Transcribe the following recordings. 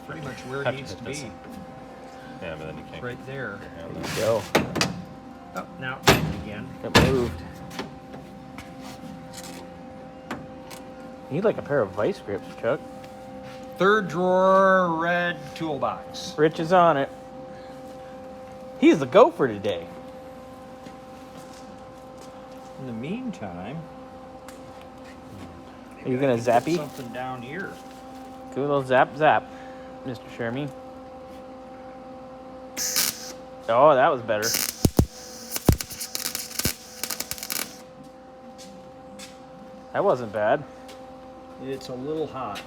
pretty much where it needs to be. Yeah, but then you can't. Right there. There you go. Oh, now again. It moved. You need like a pair of vice grips, Chuck. Third drawer, red toolbox. Rich is on it. He's the gopher today. In the meantime, Are you gonna I can put zappy? something down here. Do a little zap, Mr. Shermy. Oh, that was better. That wasn't bad. It's a little hot.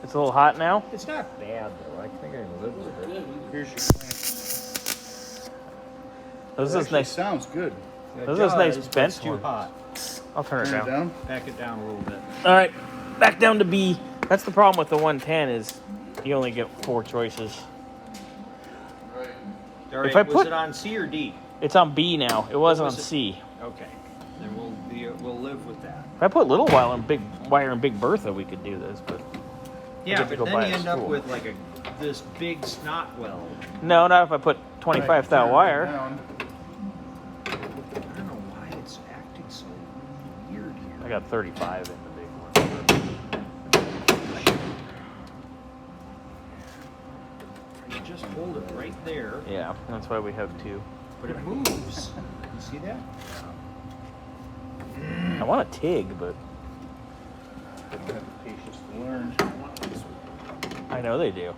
It's a little hot now. It's not bad though. I think I can live with it. Here's your clamp. This is Actually nice. sounds good. It Those are nice does, but bench It's too ones. hot. I'll turn it Turn it down. down. Back it down a little bit. All right, back down to B. That's the problem with the 110 is you only get 4 choices. Right. All right, If I was put- it on C or D? It's on B now. It was on was it? C. Okay, then we'll live with that. If I put little wire in Big Bertha, we could do this, but Yeah, get to but go then buy you a end up spool. with like this big snot weld. no, not if I put 25 thou Turn it wire. down. I don't know why it's acting so weird I here. got 35 in the big one. You just hold it right there, Yeah, that's why we have 2. but it moves. You see that? I want a TIG, but I don't have the patience to learn. I know they do.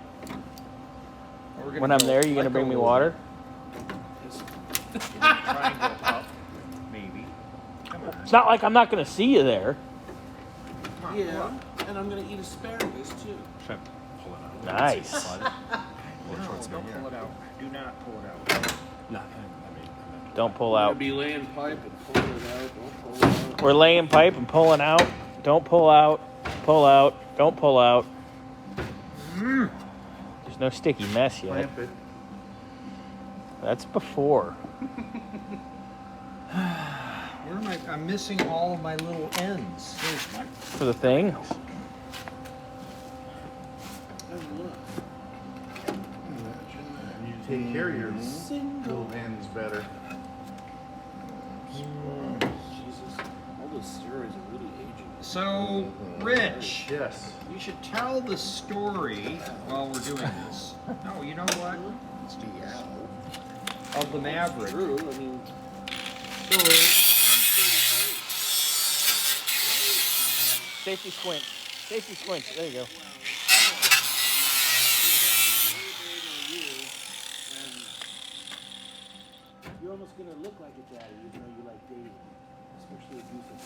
We're gonna When I'm go there, you gonna like bring a me little water? bit. Try and go up, maybe. Come on. It's not like I'm not gonna see you there. Come on, Yeah, pull up. and I'm gonna eat asparagus too. Should I pull it out? Nice. Slide it? No, don't pull it out. Do not pull it out. No, I mean, Don't pull I'm out. gonna be laying pipe and pulling it out. Don't pull it out. We're laying pipe and pulling out. Don't pull out. Pull out. Don't pull out. There's no sticky mess yet. Clamp it. That's before. Where am I? I'm missing all of my little ends. There's my. For the thing. You take care of your little ends better. Jesus, all those steroids are really aging. So, Rich, Yes. you should tell the story while we're doing this. No, you know what? Let's do this. Of the Maverick. True, I mean, Safety squint. Safety squint. There you go. you're almost gonna look like a daddy, even though you like dating, especially abusive.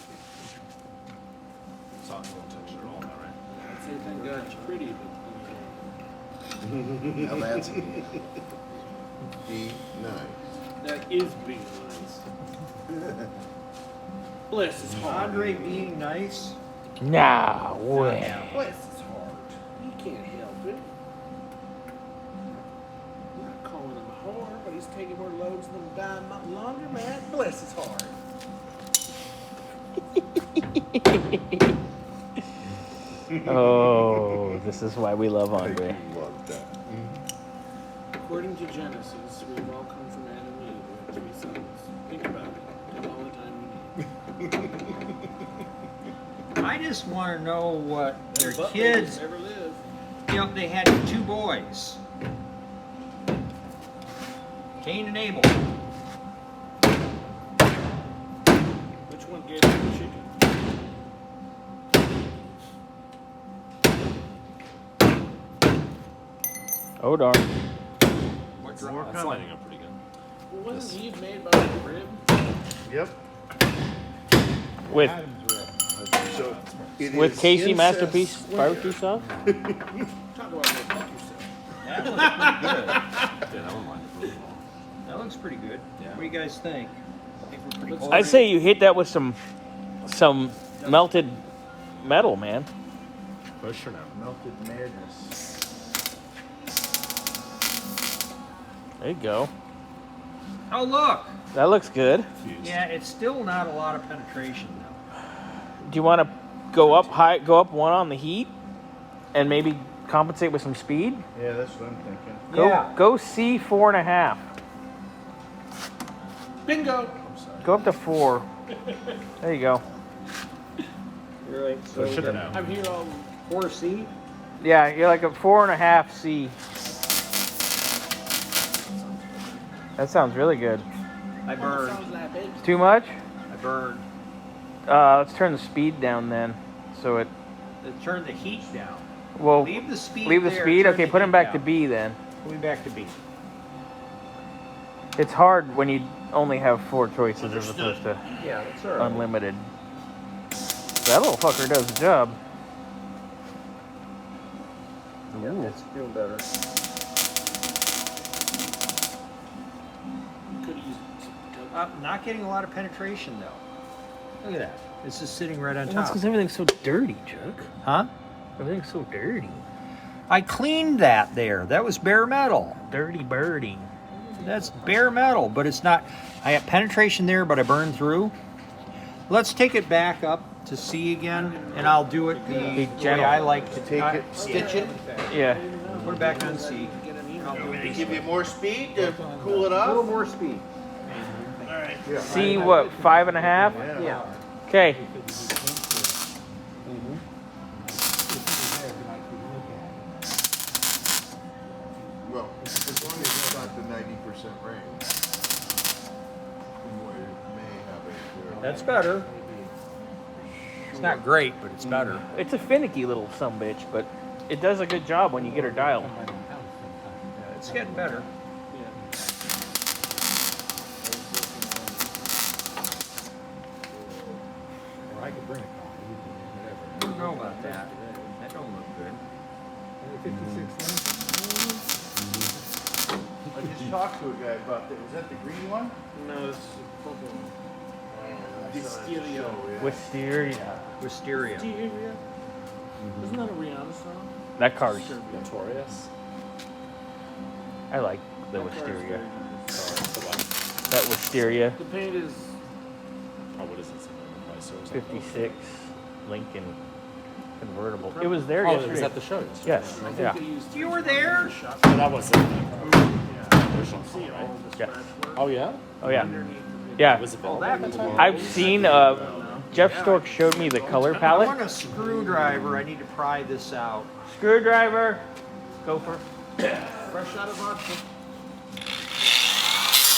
it's not going to touch it at all now, right? I'd say thank God you're pretty, but Now that's be nice. that is being nice. Bless his heart. Andre being nice. Nah, way. Bless his heart. He can't help it. I'm not calling him a whore, but he's taking more loads than a dime laundromat. Bless his heart. Oh, this is why we love Andre. Love that. According to Genesis, we've all come from Adam and Eve. We have 3 sons. Think about it. Take all the time you need. I just want to know what their But kids. never live. You know, they had 2 boys, Cain and Abel. Which one gave you the chicken? Oh, darn. What That's drop? lining up pretty good. Well, wasn't Eve made by a rib? Yep. With So it with is Casey incest Masterpiece square. barbecue sauce? Talk about go fuck yourself. That looks pretty good. Yeah, that one lined up really well. That looks pretty good. Yeah. What do you guys think? I think we're pretty close. I'd say you hit that with some melted metal, man. Push or no? Melted madness. There you go. Oh, look. That looks good. Fused. Yeah, it's still not a lot of penetration, though. Do you want to go up high, go up 1 on the heat, and maybe compensate with some speed. Yeah, that's what I'm thinking. Go C 4.5. Bingo. Go up to 4. There you go. You're right. So Push it then now. I'm here all 4C. Yeah, you're like a 4.5 C. That sounds really good. I burned. sounds that big. Too much? I burned. Let's turn the speed down then. So it. Turn the heat down. Well, Leave the speed. leave the there, speed. turn Okay, the put him heat back to down. B then. Put me back to B. It's hard when you only have 4 choices as opposed to Yeah, that's all right. unlimited. That little fucker does the job. Yeah, it's feeling better. Could use some Not getting a lot of penetration though. Look at that. This is sitting right on Well, that's top. because everything's so dirty, Chuck. Huh? Everything's so dirty. I cleaned that there. That was bare metal. Dirty birdie. That's bare metal, but it's not. I have penetration there, but I burned through. Let's take it back up to C again, and I'll do it the way gentle. I like to Take it. stitch it. Yeah. Put it back on C. I'll do it They this give way. you more speed to cool it A little off? more speed. C what? 5.5? Yeah. Okay. Well, as long as it's not the 90% range. From what it may have it there. That's better. It's not great, but it's better. It's a finicky little sumbitch, but it does a good job when you get her dialed. It's getting better. Or I could bring a coffee, whatever. I don't know about that. That don't look good. 56 I just talked to a guy about that. Was that the green one? No, it's purple. Wisteria. Wisteria. Wisteria. Wisteria. Isn't that a Rihanna song? That car's. Notorious. I like the That car's Wisteria. very nice. Sorry, the what? That Wisteria. The paint is Oh, what is it? Price or something? 56 Lincoln convertible. It was there Oh, yesterday. it was at the show yesterday. Yes. I think Yeah. they used You were there? shop. Oh, that was it. See all the Yeah. scratch work Oh, yeah? Oh yeah. underneath the Yeah. Was it Oh, available? that was I've seen. Jeff Stork showed me the color I palette. want a screwdriver. I need to pry this out. Screwdriver. Gopher. fresh out of vodka.